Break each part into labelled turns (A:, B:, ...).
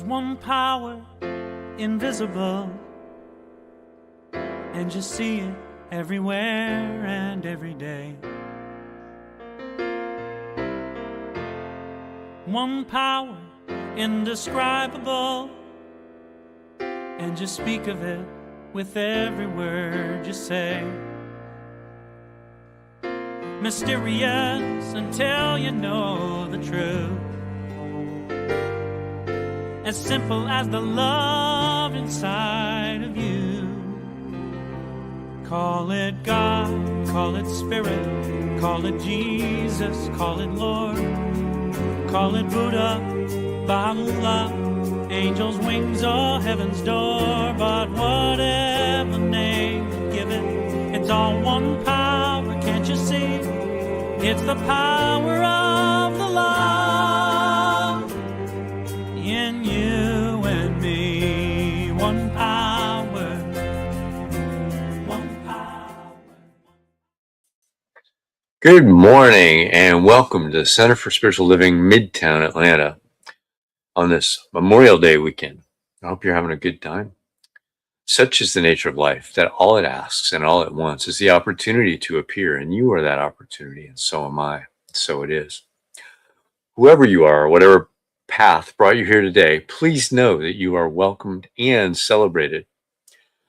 A: one power, invisible, and you see it everywhere and every day. One power, indescribable, and you speak of it with every word you say. Mysterious until you know the truth. As simple as the love inside of you. Call it God, call it Spirit, call it Jesus, call it Lord, call it Buddha, Baha'u'llah, angels' wings or heaven's door. But whatever name you give it, it's all one power, can't you see? It's the power of the love in you and me. One power, one power.
B: Good morning and welcome to the Center for Spiritual Living, Midtown, Atlanta on this Memorial Day weekend. I hope you're having a good time. Such is the nature of life that all it asks and all it wants is the opportunity to appear, and you are that opportunity, and so am I. So it is. Whoever you are, whatever path brought you here today, please know that you are welcomed and celebrated.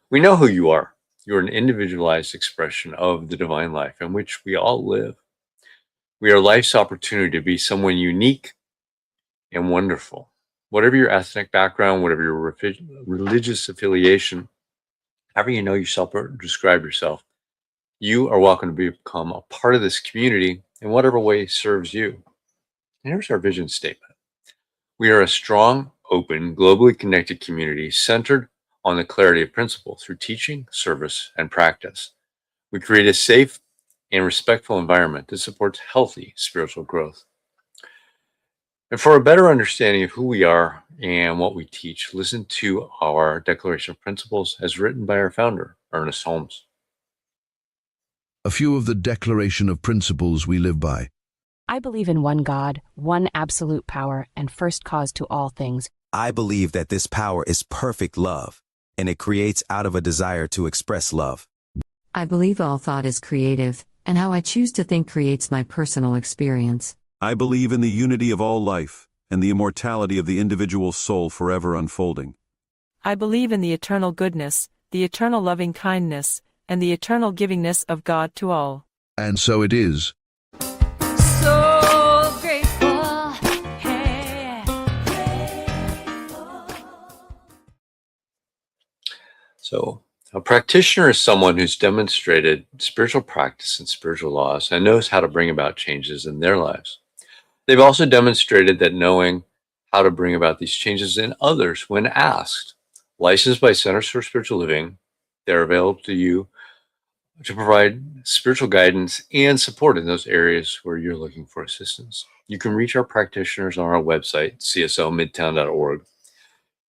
B: We know who you are. You're an individualized expression of the divine life in which we all live. We are life's opportunity to be someone unique and wonderful. Whatever your ethnic background, whatever your religious affiliation, however you know yourself or describe yourself, you are welcome to become a part of this community in whatever way serves you. And here's our vision statement. We are a strong, open, globally connected community centered on the clarity of principle through teaching, service, and practice. We create a safe and respectful environment that supports healthy spiritual growth. And for a better understanding of who we are and what we teach, listen to our Declaration of Principles as written by our founder, Ernest Holmes.
C: A few of the Declaration of Principles we live by.
D: I believe in one God, one absolute power, and first cause to all things.
E: I believe that this power is perfect love, and it creates out of a desire to express love.
F: I believe all thought is creative, and how I choose to think creates my personal experience.
G: I believe in the unity of all life, and the immortality of the individual soul forever unfolding.
H: I believe in the eternal goodness, the eternal loving kindness, and the eternal givingness of God to all.
C: And so it is.
H: So grateful.
B: So, a practitioner is someone who's demonstrated spiritual practice and spiritual laws and knows how to bring about changes in their lives. They've also demonstrated that knowing how to bring about these changes in others when asked. Licensed by Centers for Spiritual Living, they're available to you to provide spiritual guidance and support in those areas where you're looking for assistance. You can reach our practitioners on our website, cslmidtown.org.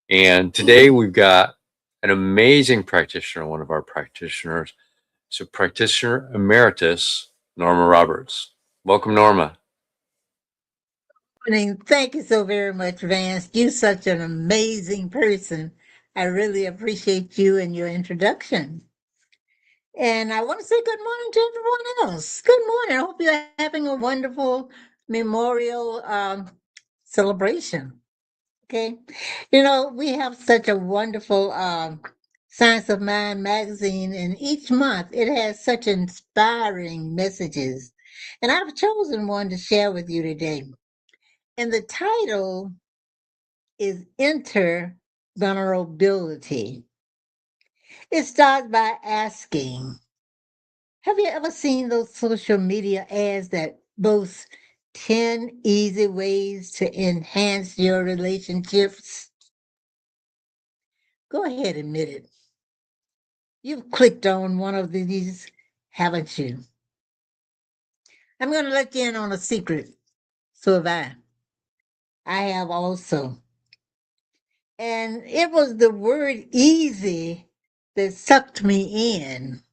B: And today we've got an amazing practitioner, one of our practitioners. So Practitioner Emeritus, Norma Roberts. Welcome, Norma.
I: Morning. Thank you so very much, Vance. You're such an amazing person. I really appreciate you and your introduction. And I want to say good morning to everyone else. Good morning. I hope you're having a wonderful memorial celebration. Okay. You know, we have such a wonderful Science of Mind magazine, and each month it has such inspiring messages. And I've chosen one to share with you today. And the title is Intervulnerability. It starts by asking, have you ever seen those social media ads that boast 10 easy ways to enhance your relationships? Go ahead, admit it. You've clicked on one of these, haven't you? I'm going to let you in on a secret. So have I. I have also. And it was the word easy that sucked me in.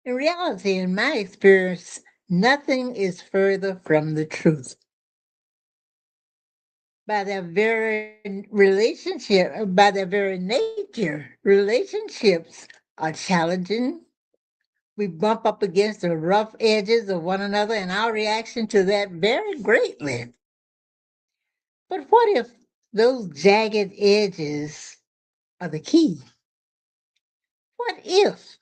I: In reality, in my experience, nothing is further from the truth. by their very by their very nature, relationships are challenging. We bump up against the rough edges of one another, and our reaction to that vary greatly. But what if those jagged edges are the key? What if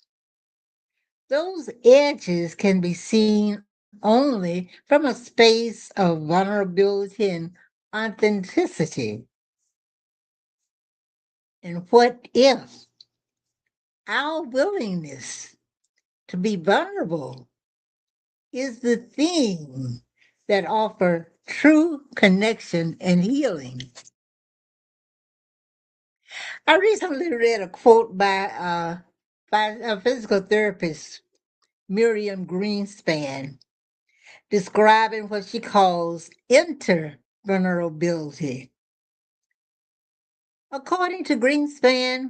I: those edges can be seen only from a space of vulnerability and authenticity? And what if our willingness to be vulnerable is the thing that offer true connection and healing? I recently read a quote by a physical therapist, Miriam Greenspan, describing what she calls intervulnerability. According to Greenspan,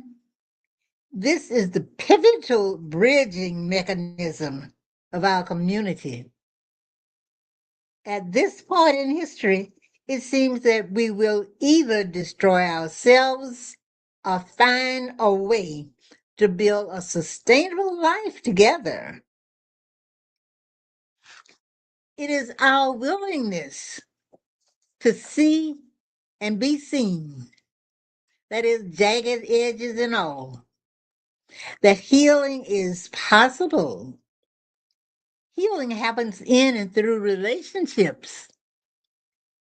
I: this is the pivotal bridging mechanism of our community. At this point in history, it seems that we will either destroy ourselves or find a way to build a sustainable life together. It is our willingness to see and be seen, that is, jagged edges and all, that healing is possible. Healing happens in and through relationships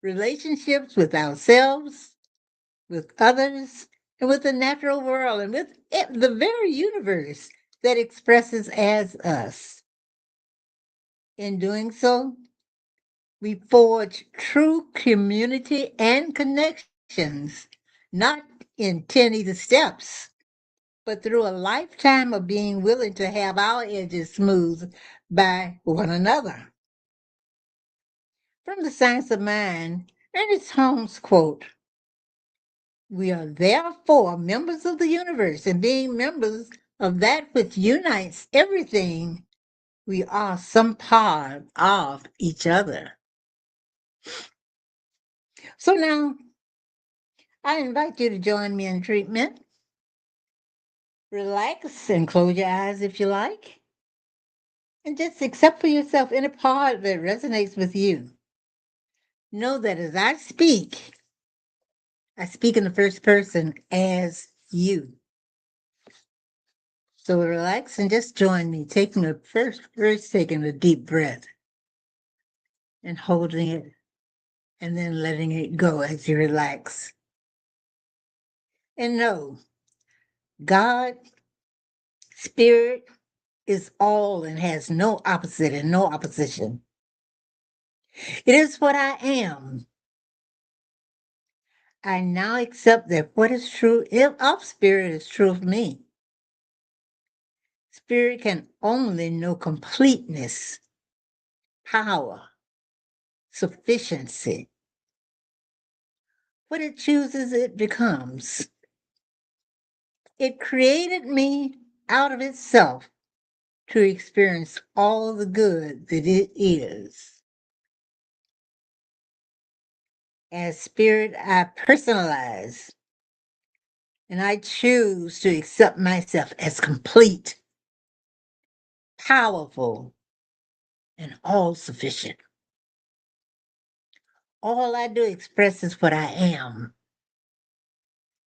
I: with ourselves, with others, and with the natural world, and with the very universe that expresses as us. In doing so, we forge true community and connections, not in 10 easy steps, but through a lifetime of being willing to have our edges smoothed by one another. From the Science of Mind, Ernest Holmes quote, "We are therefore members of the universe, and being members of that which unites everything, we are some part of each other." So now, I invite you to join me in treatment. Relax and close your eyes if you like. And just accept for yourself any part that resonates with you. Know that as I speak in the first person as you. So relax and just join me, taking first taking a deep breath and holding it and then letting it go as you relax. And know God, Spirit, is all and has no opposite and no opposition. It is what I am. I now accept that what is true of Spirit is true of me. Spirit can only know completeness, power, sufficiency. What it chooses, it becomes. It created me out of itself to experience all the good that it is. As Spirit, I personalize, and I choose to accept myself as complete, powerful, and all sufficient. All I do expresses what I am.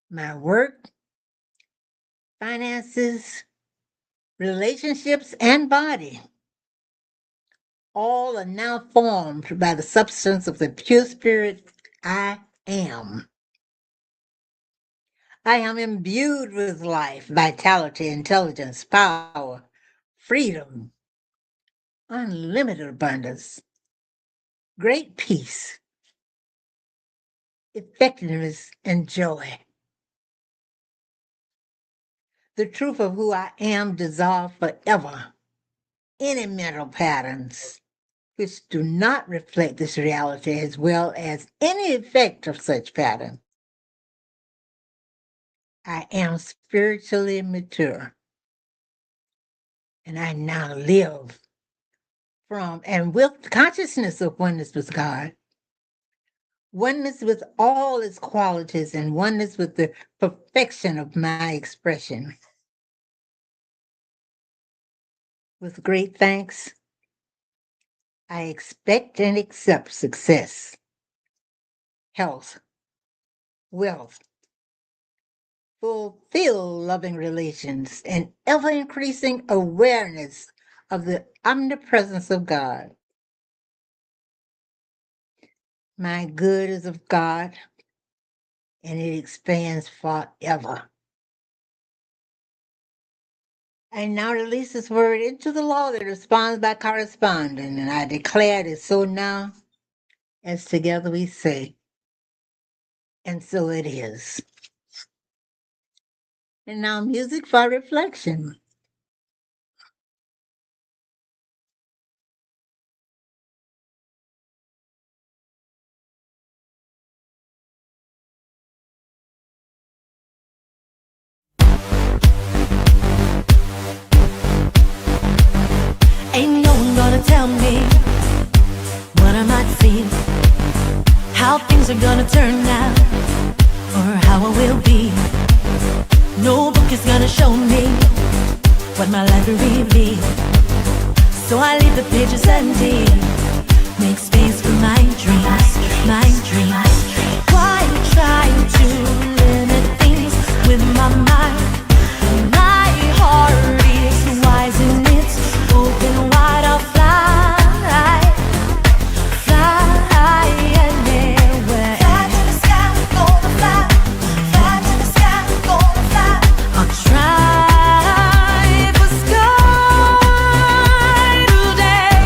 I: My work, finances, relationships, and body, all are now formed by the substance of the pure spirit I am. I am imbued with life, vitality, intelligence, power, freedom, unlimited abundance, great peace, effectiveness, and joy. The truth of who I am dissolves forever any mental patterns which do not reflect this reality, as well as any effect of such pattern. I am spiritually mature, and I now live from and with consciousness of oneness with God, oneness with all its qualities, and oneness with the perfection of my expression. With great thanks, I expect and accept success, health, wealth, fulfill loving relations, and ever-increasing awareness of the omnipresence of God. My good is of God, and it expands forever. I now release this word into the law that responds by corresponding, and I declare it is so now, as together we say, and so it is. And now music for reflection.
J: Ain't no one gonna tell me what I might feel, how things are gonna turn out, or how I will be. No book is gonna show me what my life will reveal. So I leave the pages empty, make space for my dreams, my dreams. Why try to limit things with my mind? My heart is wise and it's open wide. I'll fly, fly anywhere. Fly to the sky, gonna fly. Fly to the sky, gonna fly. I'll try for sky today.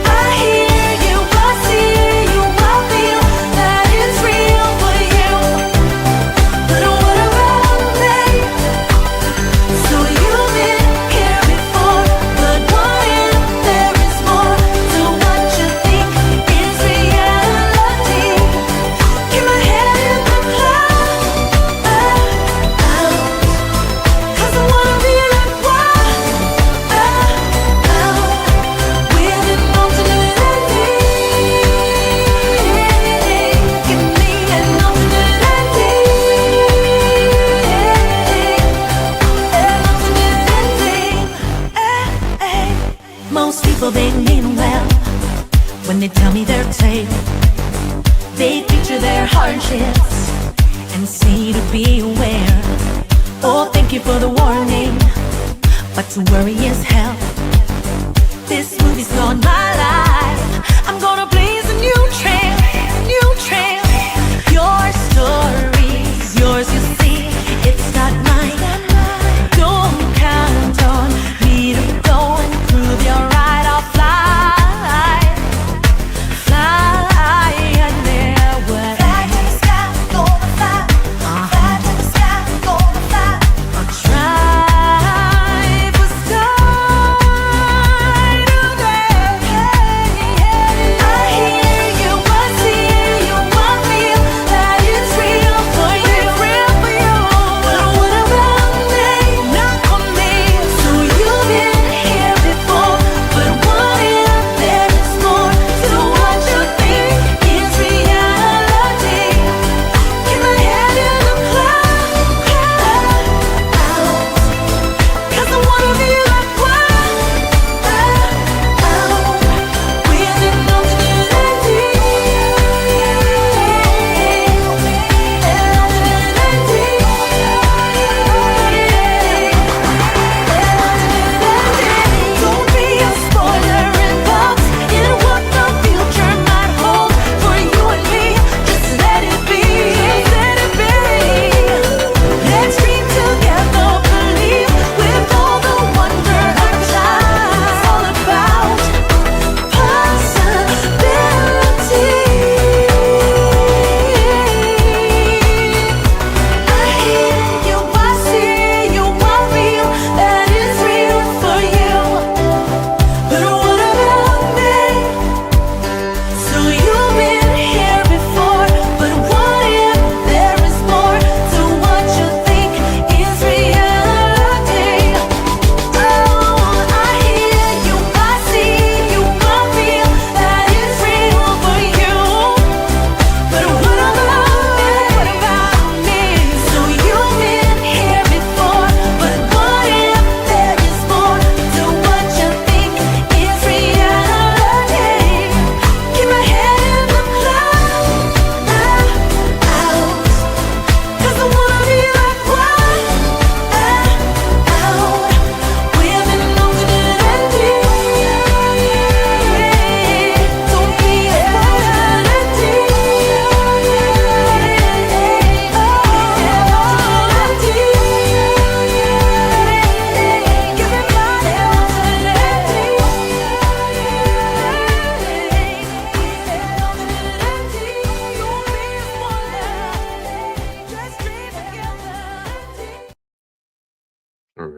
J: I hear you, I see you, I feel that it's real for you. But what about me? So you've been here before, but what if there is more to what you think is reality? Keep my head in the clouds, 'cause I wanna be like wild, with an alternate ending. Give me an alternate ending. Most people, they mean well when they tell me their tale. They picture their hardships and say to beware. Oh, thank you for the warning, but to worry is hell. This movie's on my life. I'm gonna blaze a new trail, new trail. Your story's yours, you see. It's not mine. Don't count on me to go and prove you're right. I'll fly, fly anywhere. Fly to the sky, gonna fly. Fly to the sky, gonna fly. I'll try for sky today.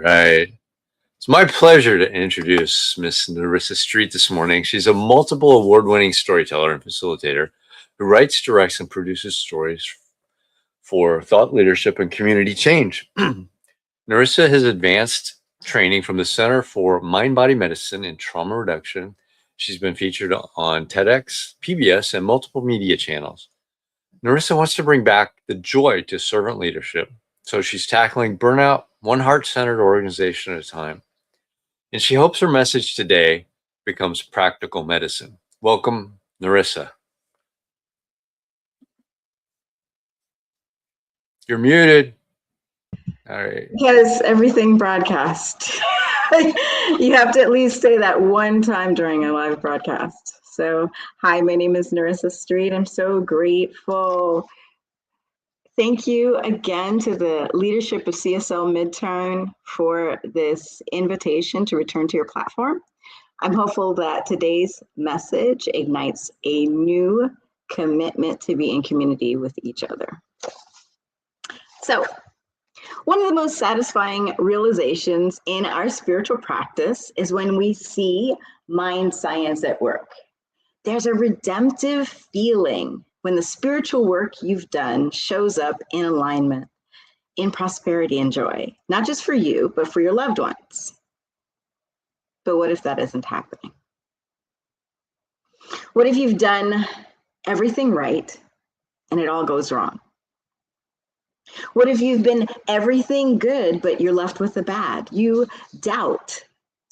B: right. It's my pleasure to introduce Miss Nerissa Street this morning. She's a multiple award-winning storyteller and facilitator who writes, directs, and produces stories for thought leadership and community change. Nerissa has advanced training from the Center for Mind-Body Medicine and Trauma Reduction. She's been featured on TEDx, PBS, and multiple media channels. Nerissa wants to bring back the joy to servant leadership, so she's tackling burnout one heart-centered organization at a time. And she hopes her message today becomes practical medicine. Welcome, Nerissa. You're muted. All right.
K: Because everything broadcast. You have to at least say that one time during a live broadcast. So, hi, my name is Nerissa Street. I'm so grateful. Thank you again to the leadership of CSL Midtown for this invitation to return to your platform. I'm hopeful that today's message ignites a new commitment to be in community with each other. So, one of the most satisfying realizations in our spiritual practice is when we see mind science at work. There's a redemptive feeling when the spiritual work you've done shows up in alignment, in prosperity and joy, not just for you, but for your loved ones. But what if that isn't happening? What if you've done everything right and it all goes wrong? What if you've been everything good, but you're left with the bad? You doubt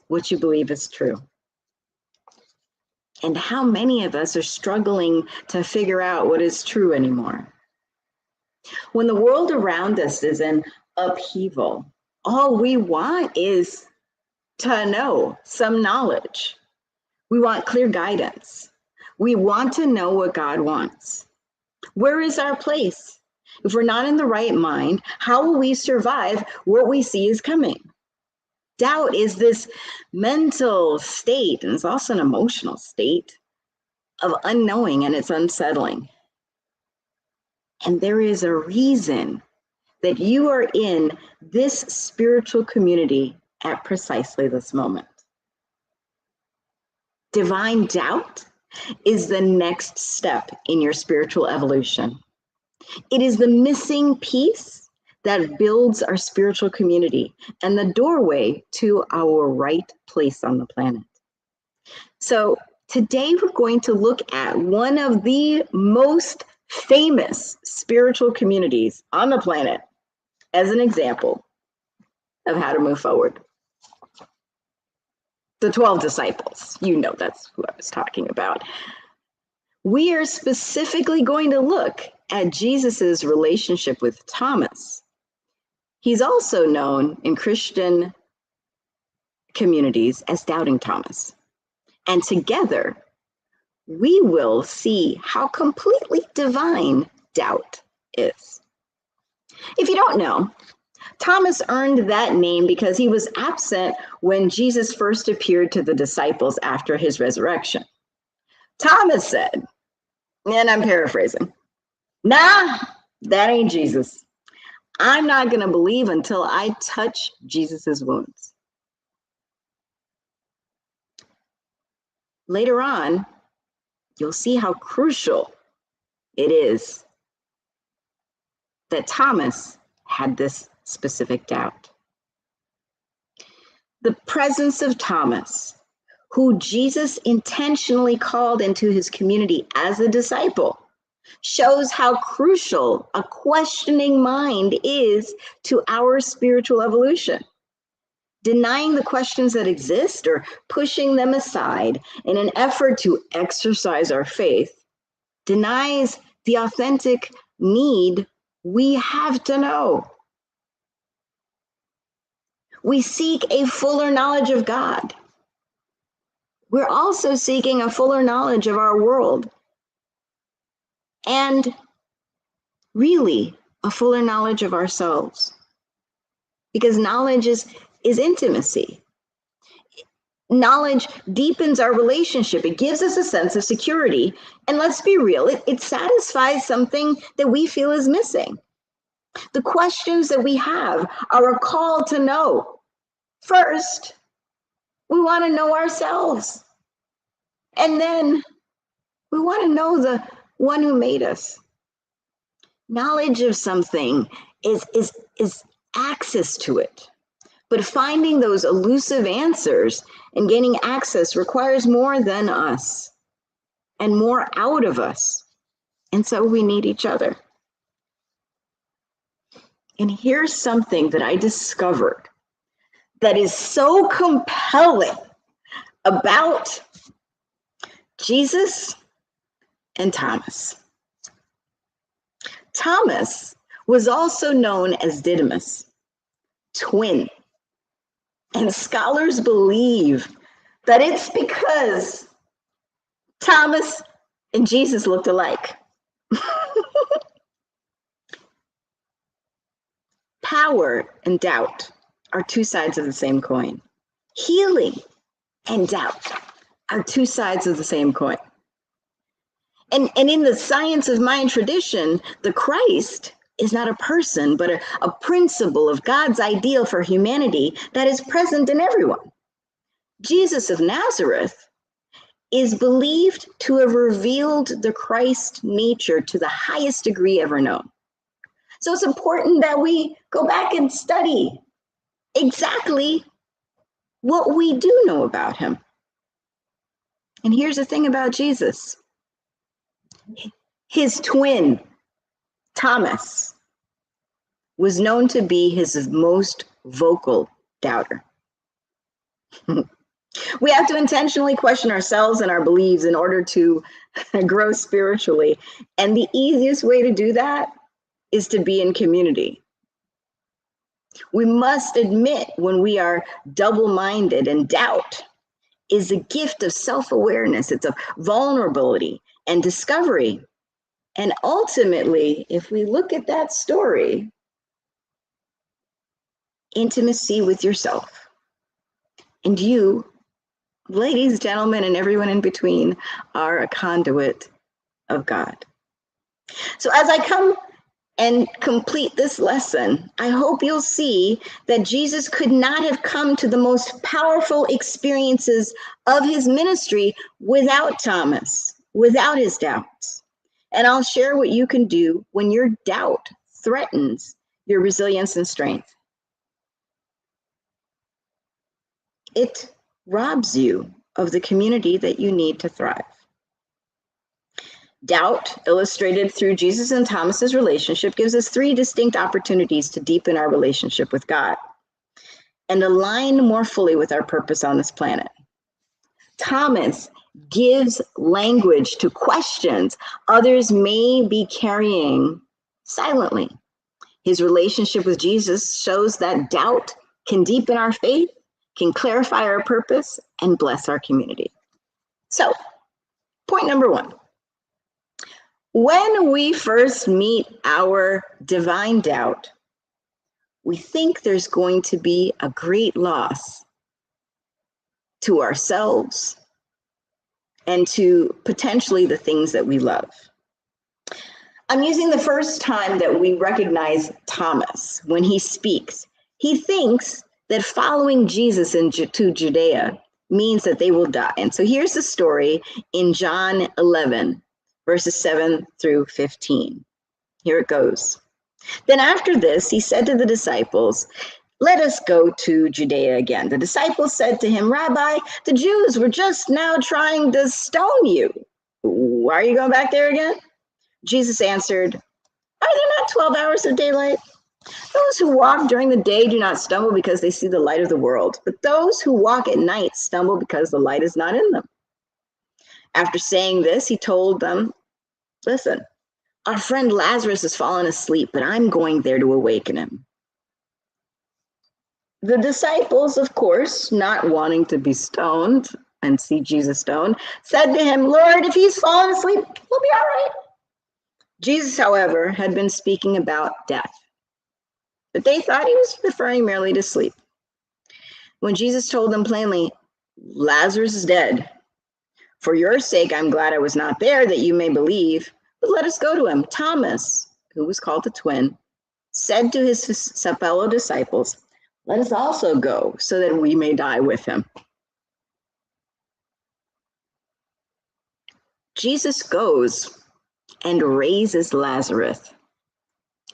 K: what you believe is true. And how many of us are struggling to figure out what is true anymore? When the world around us is in upheaval, all we want is to know some knowledge. We want clear guidance. We want to know what God wants. Where is our place? If we're not in the right mind, how will we survive what we see is coming? Doubt is this mental state, and it's also an emotional state of unknowing, and it's unsettling. And there is a reason that you are in this spiritual community at precisely this moment. Divine doubt is the next step in your spiritual evolution. It is the missing piece that builds our spiritual community and the doorway to our right place on the planet. So today we're going to look at one of the most famous spiritual communities on the planet as an example of how to move forward. The 12 disciples, you know that's who I was talking about. We are specifically going to look at Jesus's relationship with Thomas. He's also known in Christian communities as Doubting Thomas. And together, we will see how completely divine doubt is. If you don't know, Thomas earned that name because he was absent when Jesus first appeared to the disciples after his resurrection. Thomas said, and I'm paraphrasing, "Nah, that ain't Jesus. I'm not going to believe until I touch Jesus's wounds." Later on, you'll see how crucial it is that Thomas had this specific doubt. The presence of Thomas, who Jesus intentionally called into his community as a disciple, shows how crucial a questioning mind is to our spiritual evolution. Denying the questions that exist or pushing them aside in an effort to exercise our faith denies the authentic need we have to know. We seek a fuller knowledge of God. We're also seeking a fuller knowledge of our world. And really, a fuller knowledge of ourselves. Because knowledge is intimacy. Knowledge deepens our relationship. It gives us a sense of security. And let's be real, it satisfies something that we feel is missing. The questions that we have are a call to know. First, we want to know ourselves. And then we want to know the one who made us. Knowledge of something is access to it. But finding those elusive answers and gaining access requires more than us and more out of us. And so we need each other. And here's something that I discovered that is so compelling about Jesus and Thomas. Thomas was also known as Didymus, twin. And scholars believe that it's because Thomas and Jesus looked alike. Power and doubt are two sides of the same coin. Healing and doubt are two sides of the same coin. And in the science of Mayan tradition, the Christ is not a person, but a principle of God's ideal for humanity that is present in everyone. Jesus of Nazareth is believed to have revealed the Christ nature to the highest degree ever known. So it's important that we go back and study exactly what we do know about him. And here's the thing about Jesus. His twin, Thomas, was known to be his most vocal doubter. We have to intentionally question ourselves and our beliefs in order to grow spiritually. And the easiest way to do that is to be in community. We must admit when we are double-minded, and doubt is a gift of self-awareness. It's a vulnerability and discovery. And ultimately, if we look at that story, intimacy with yourself. And you, ladies, gentlemen, and everyone in between, are a conduit of God. So as I come and complete this lesson, I hope you'll see that Jesus could not have come to the most powerful experiences of his ministry without Thomas, without his doubts. And I'll share what you can do when your doubt threatens your resilience and strength. It robs you of the community that you need to thrive. Doubt, illustrated through Jesus and Thomas's relationship, gives us three distinct opportunities to deepen our relationship with God and align more fully with our purpose on this planet. Thomas gives language to questions others may be carrying silently. His relationship with Jesus shows that doubt can deepen our faith, can clarify our purpose, and bless our community. So, point number one. When we first meet our divine doubt, we think there's going to be a great loss to ourselves and to potentially the things that we love. I'm using the first time that we recognize Thomas when he speaks. He thinks that following Jesus to Judea means that they will die. And so here's the story in John 11, verses 7 through 15. Here it goes. Then after this, he said to the disciples, "Let us go to Judea again." The disciples said to him, "Rabbi, the Jews were just now trying to stone you. Why are you going back there again?" Jesus answered, "Are there not 12 hours of daylight? Those who walk during the day do not stumble because they see the light of the world, but those who walk at night stumble because the light is not in them." After saying this, he told them, "Listen, our friend Lazarus has fallen asleep, but I'm going there to awaken him." The disciples, of course, not wanting to be stoned and see Jesus stoned, said to him, "Lord, if he's fallen asleep, he'll be all right." Jesus, however, had been speaking about death, but they thought he was referring merely to sleep. When Jesus told them plainly, "Lazarus is dead. For your sake, I'm glad I was not there, that you may believe, but let us go to him." Thomas, who was called the twin, said to his fellow disciples, let us also go so that we may die with him. Jesus goes and raises Lazarus.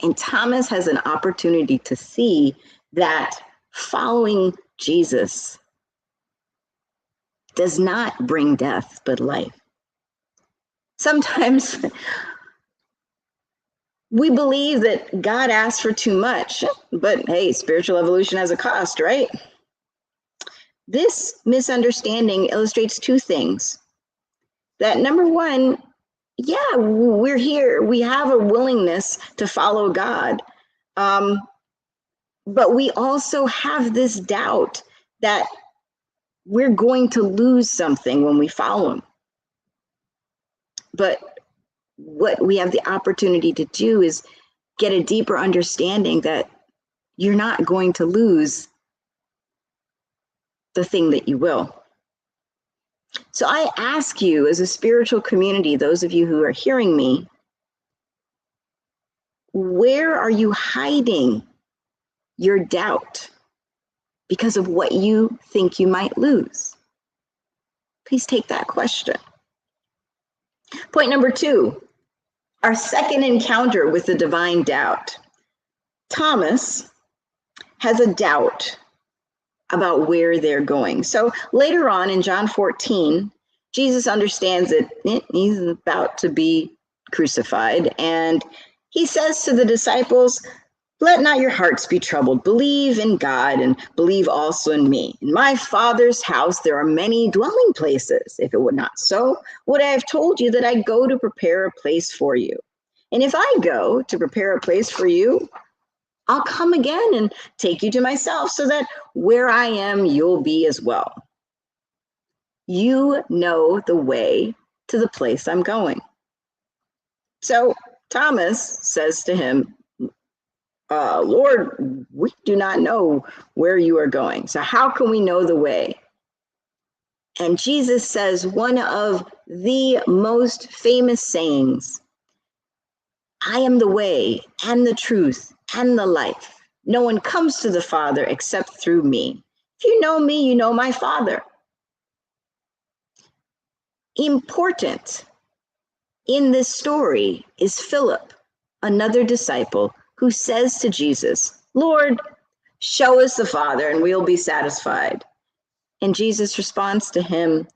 K: And Thomas has an opportunity to see that following Jesus does not bring death, but life. Sometimes we believe that God asks for too much, but hey, spiritual evolution has a cost, right? This misunderstanding illustrates two things. That number one, yeah, we're here. We have a willingness to follow God. But we also have this doubt that we're going to lose something when we follow him. But what we have the opportunity to do is get a deeper understanding that you're not going to lose the thing that you will. So I ask you as a spiritual community, those of you who are hearing me, where are you hiding your doubt because of what you think you might lose? Please take that question. Point number 2, our second encounter with the divine doubt. Thomas has a doubt about where they're going. So later on in John 14, Jesus understands that he's about to be crucified, and he says to the disciples, "Let not your hearts be troubled. Believe in God and believe also in me. In my Father's house there are many dwelling places. If it were not so, would I have told you that I go to prepare a place for you? And if I go to prepare a place for you, I'll come again and take you to myself, so that where I am, you'll be as well. You know the way to the place I'm going." So Thomas says to him, "Lord, we do not know where you are going. So how can we know the way?" And Jesus says one of the most famous sayings, "I am the way and the truth and the life. No one comes to the Father except through me. If you know me, you know my Father." Important in this story is Philip, another disciple, who says to Jesus, "Lord, show us the Father and we'll be satisfied." And Jesus responds to him,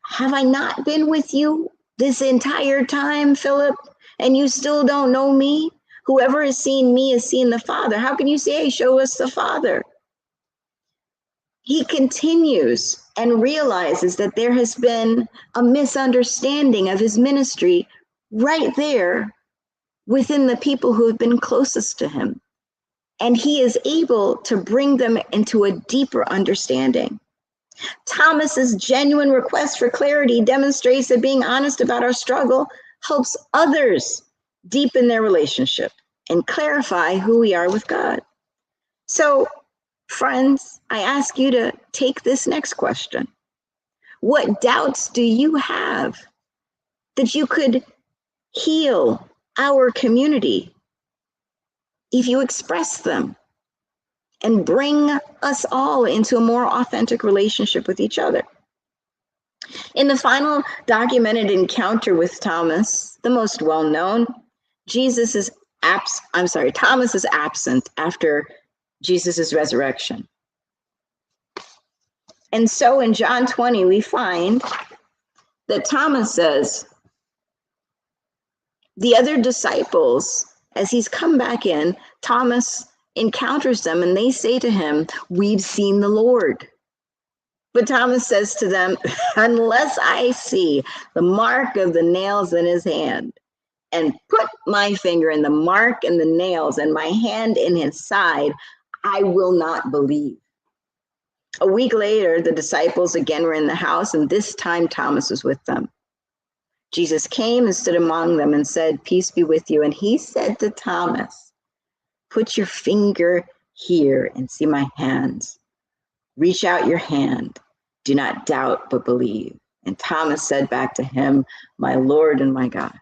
K: "Have I not been with you this entire time, Philip? And you still don't know me? Whoever has seen me has seen the Father. How can you say, 'Show us the Father'?" He continues and realizes that there has been a misunderstanding of his ministry right there within the people who have been closest to him. And he is able to bring them into a deeper understanding. Thomas's genuine request for clarity demonstrates that being honest about our struggle helps others deepen their relationship and clarify who we are with God. So, friends, I ask you to take this next question. What doubts do you have that you could heal our community if you express them and bring us all into a more authentic relationship with each other? In the final documented encounter with Thomas, the most well-known, Thomas is absent after Jesus' resurrection. And so in John 20, we find that Thomas says, the other disciples, as he's come back in, Thomas encounters them and they say to him, "We've seen the Lord." But Thomas says to them, "Unless I see the mark of the nails in his hand, and put my finger in the mark and the nails and my hand in his side, I will not believe." A week later, the disciples again were in the house, and this time Thomas was with them. Jesus came and stood among them and said, "Peace be with you." And he said to Thomas, "Put your finger here and see my hands. Reach out your hand. Do not doubt, but believe." And Thomas said back to him, "My Lord and my God."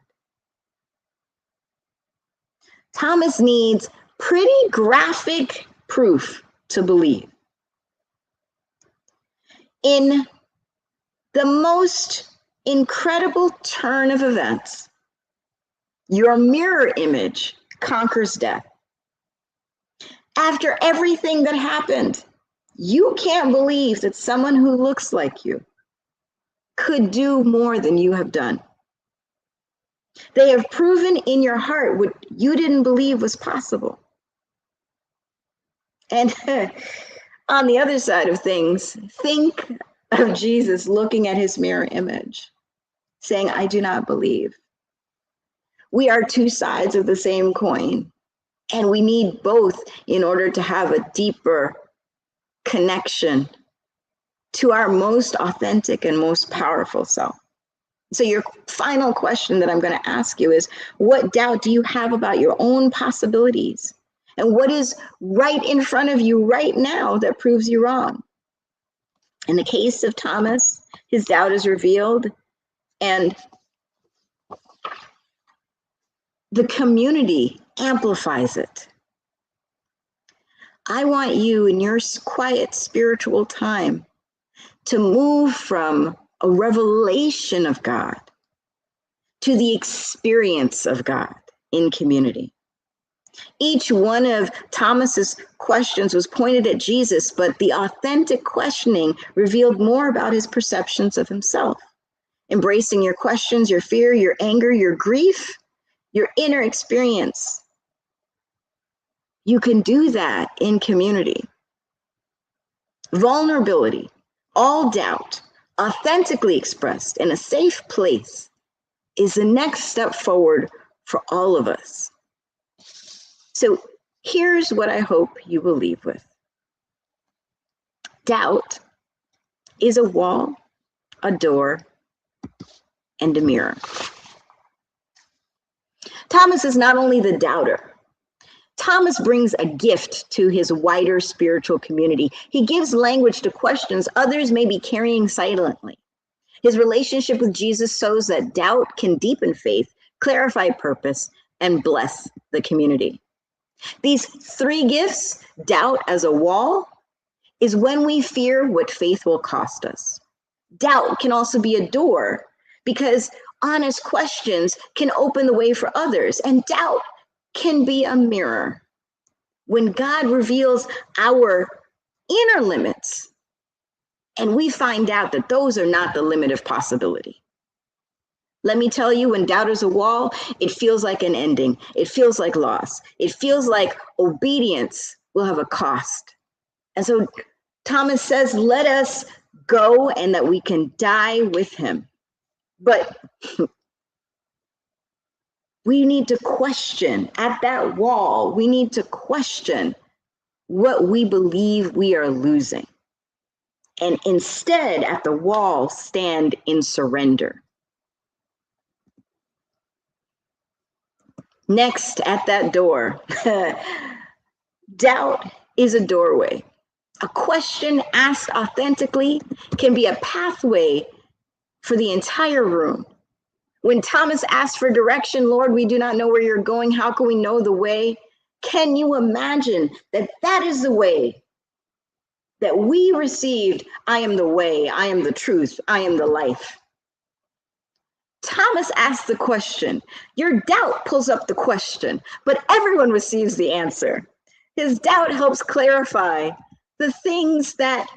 K: Thomas needs pretty graphic proof to believe. In the most incredible turn of events, your mirror image conquers death. After everything that happened, you can't believe that someone who looks like you could do more than you have done. They have proven in your heart what you didn't believe was possible. And on the other side of things, think of Jesus looking at his mirror image, saying, I do not believe. We are two sides of the same coin, and we need both in order to have a deeper connection to our most authentic and most powerful self. So your final question that I'm going to ask you is, what doubt do you have about your own possibilities? And what is right in front of you right now that proves you wrong? In the case of Thomas, his doubt is revealed, and the community amplifies it. I want you in your quiet spiritual time to move from a revelation of God to the experience of God in community. Each one of Thomas's questions was pointed at Jesus, but the authentic questioning revealed more about his perceptions of himself. Embracing your questions, your fear, your anger, your grief, your inner experience. You can do that in community. Vulnerability, all doubt, authentically expressed in a safe place, is the next step forward for all of us. So here's what I hope you will leave with. Doubt is a wall, a door, and a mirror. Thomas is not only the doubter. Thomas brings a gift to his wider spiritual community. He gives language to questions others may be carrying silently. His relationship with Jesus shows that doubt can deepen faith, clarify purpose, and bless the community. These three gifts, doubt as a wall, is when we fear what faith will cost us. Doubt can also be a door because honest questions can open the way for others, and doubt can be a mirror. When God reveals our inner limits, and we find out that those are not the limit of possibility. Let me tell you, when doubt is a wall, it feels like an ending. It feels like loss. It feels like obedience will have a cost. And so Thomas says, let us go and that we can die with him. But we need to question at that wall. We need to question what we believe we are losing. And instead, at the wall, stand in surrender. Next, at that door, doubt is a doorway. A question asked authentically can be a pathway for the entire room. When Thomas asked for direction, Lord, we do not know where you're going. How can we know the way? Can you imagine that that is the way that we received? I am the way, I am the truth, I am the life. Thomas asked the question. Your doubt pulls up the question, but everyone receives the answer. His doubt helps clarify the things that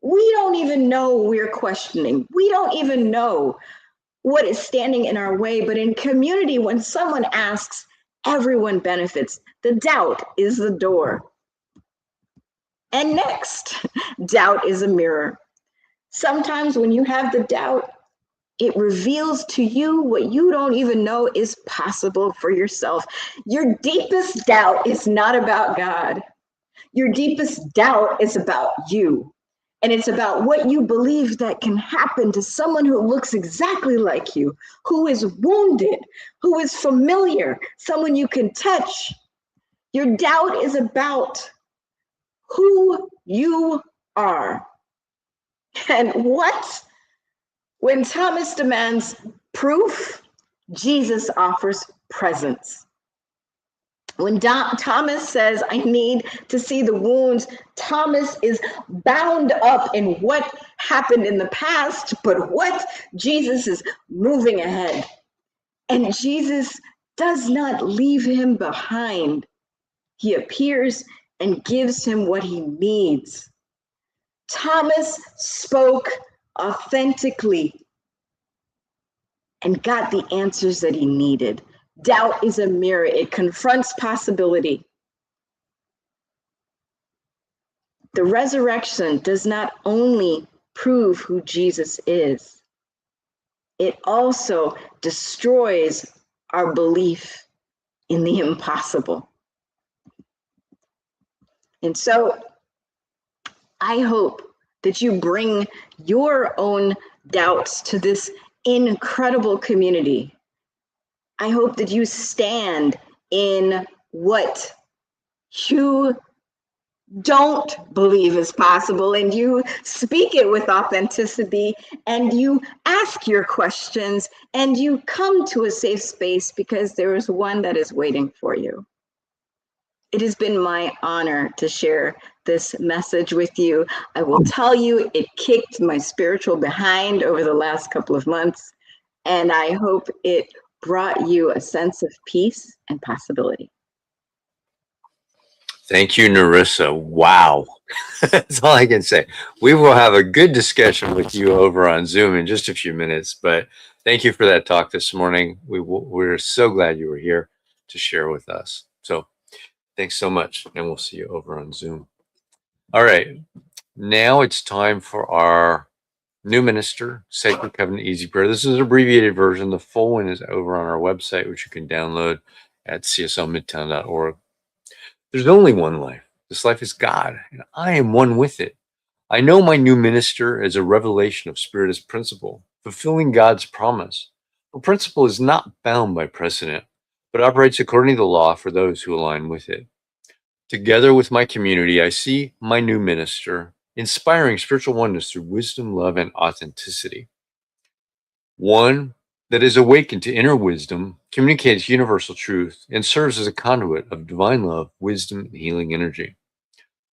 K: we don't even know we're questioning. We don't even know what is standing in our way, but in community, when someone asks, everyone benefits. The doubt is the door. And next, doubt is a mirror. Sometimes when you have the doubt, it reveals to you what you don't even know is possible for yourself. Your deepest doubt is not about God. Your deepest doubt is about you. And it's about what you believe that can happen to someone who looks exactly like you, who is wounded, who is familiar, someone you can touch. Your doubt is about who you are. And what? When Thomas demands proof, Jesus offers presence. When Thomas says, I need to see the wounds, Thomas is bound up in what happened in the past, but what Jesus is moving ahead. And Jesus does not leave him behind. He appears and gives him what he needs. Thomas spoke authentically and got the answers that he needed. Doubt is a mirror. It confronts possibility. The resurrection does not only prove who Jesus is, it also destroys our belief in the impossible. And so I hope that you bring your own doubts to this incredible community. I hope that you stand in what you don't believe is possible, and you speak it with authenticity, and you ask your questions, and you come to a safe space because there is one that is waiting for you. It has been my honor to share this message with you. I will tell you, it kicked my spiritual behind over the last couple of months, and I hope it brought you a sense of peace and possibility.
B: Thank you, Nerissa. Wow. That's all I can say. We will have a good discussion with you over on Zoom in just a few minutes, but thank you for that talk this morning. We're so glad you were here to share with us. So thanks so much, and we'll see you over on Zoom. All right. Now it's time for our new minister, Sacred Covenant Easy Prayer. This is an abbreviated version. The full one is over on our website, which you can download at cslmidtown.org. There's only one life. This life is God, and I am one with it. I know my new minister as a revelation of Spirit as principle, fulfilling God's promise. A principle is not bound by precedent, but operates according to the law for those who align with it. Together with my community, I see my new minister inspiring spiritual oneness through wisdom, love, and authenticity. One that is awakened to inner wisdom, communicates universal truth, and serves as a conduit of divine love, wisdom, and healing energy.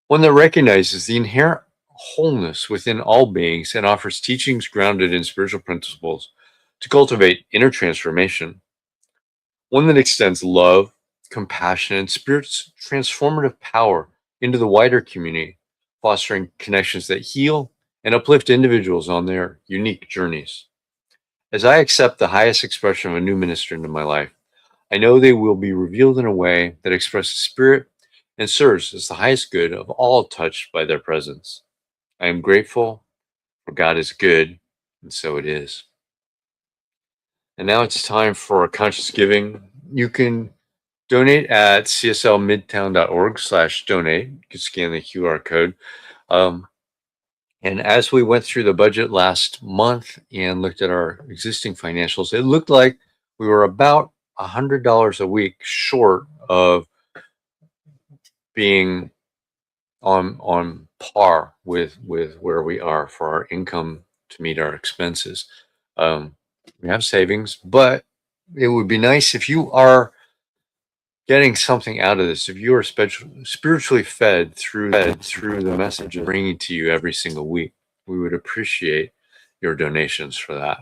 B: One that recognizes the inherent wholeness within all beings and offers teachings grounded in spiritual principles to cultivate inner transformation. One that extends love, compassion, and spirit's transformative power into the wider community, fostering connections that heal and uplift individuals on their unique journeys. As I accept the highest expression of a new minister into my life, I know they will be revealed in a way that expresses spirit and serves as the highest good of all touched by their presence. I am grateful, for God is good, and so it is. And now it's time for a conscious giving. You can donate at cslmidtown.org/donate. You can scan the QR code. And as we went through the budget last month and looked at our existing financials, it looked like we were about $100 a week short of being on par with where we are for our income to meet our expenses. We have savings, but it would be nice if you are getting something out of this, if you are spiritually fed through the message of bringing to you every single week. We would appreciate your donations for that.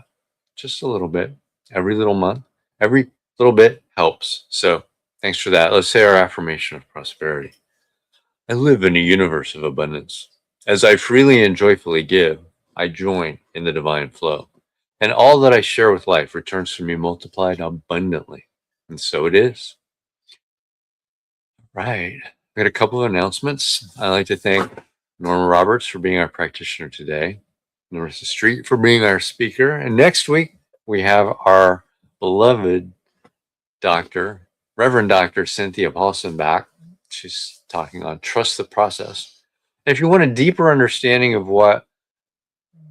B: Just a little bit, every little month, every little bit helps. So thanks for that. Let's say our affirmation of prosperity. I live in a universe of abundance. As I freely and joyfully give, I join in the divine flow. And all that I share with life returns to me multiplied abundantly. And so it is. Right. We got a couple of announcements. I'd like to thank Norma Roberts for being our practitioner today, Nerissa Street for being our speaker. And next week, we have our beloved doctor, Reverend Dr. Cynthia Paulson back. She's talking on Trust the Process. And if you want a deeper understanding of what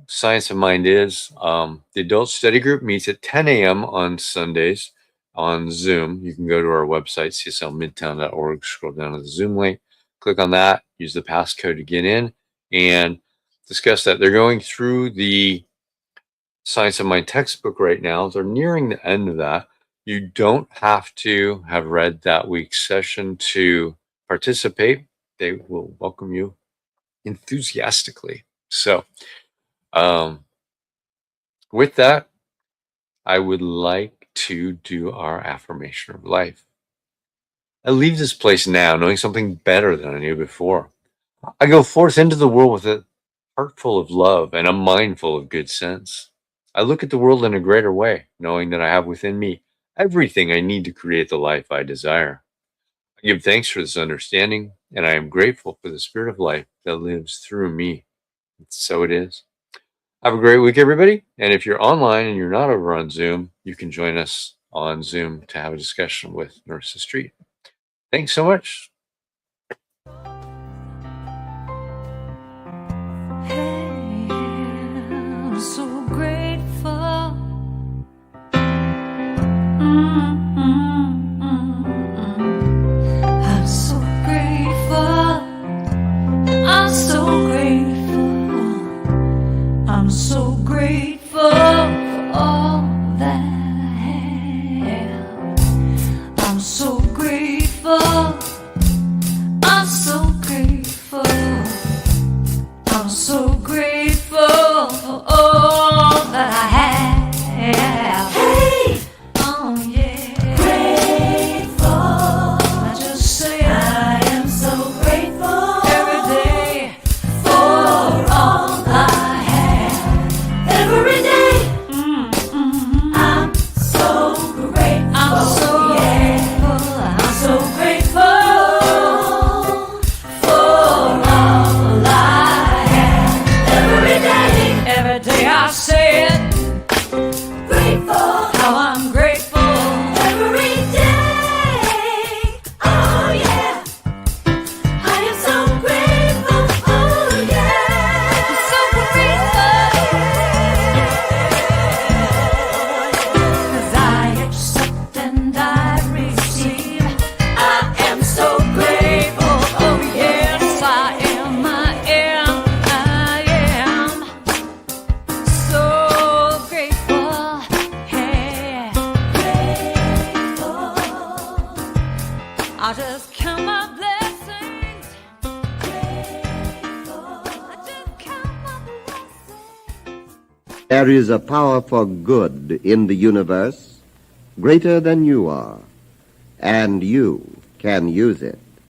B: Science of Mind is, the Adult Study Group meets at 10 a.m. on Sundays on Zoom. You can go to our website, cslmidtown.org, scroll down to the Zoom link, click on that, use the passcode to get in, and discuss that. They're going through the Science of Mind textbook right now. They're nearing the end of that. You don't have to have read that week's session to participate. They will welcome you enthusiastically. So, with that, I would like to do our affirmation of life. I leave this place now knowing something better than I knew before. I go forth into the world with a heart full of love and a mind full of good sense. I look at the world in a greater way, knowing that I have within me everything I need to create the life I desire. I give thanks for this understanding, and I am grateful for the spirit of life that lives through me. So it is. Have a great week, everybody. And if you're online and you're not over on Zoom, you can join us on Zoom to have a discussion with Nerissa Street. Thanks so much.
J: I'm so grateful. I'm so grateful. I'm so grateful. I'm so grateful for all that I have. I'm so grateful. I'm so grateful. I'm so grateful for all that I have. Hey! Oh yeah. Grateful. I just say I am so grateful every day for all I have. Every day. I'm so grateful. I'm so grateful. I'm so grateful for all I have. Every day I say it. Grateful. How I'm grateful. Every day. Oh yeah. I am so grateful. Oh yeah. I'm so grateful. 'Cause I accept and I receive. I am so grateful. Oh yes, I am. I am. So grateful, hey, grateful. I'll just count my blessings. Grateful. I just count my blessings.
L: There is a power for good in the universe greater than you are, and you can use it.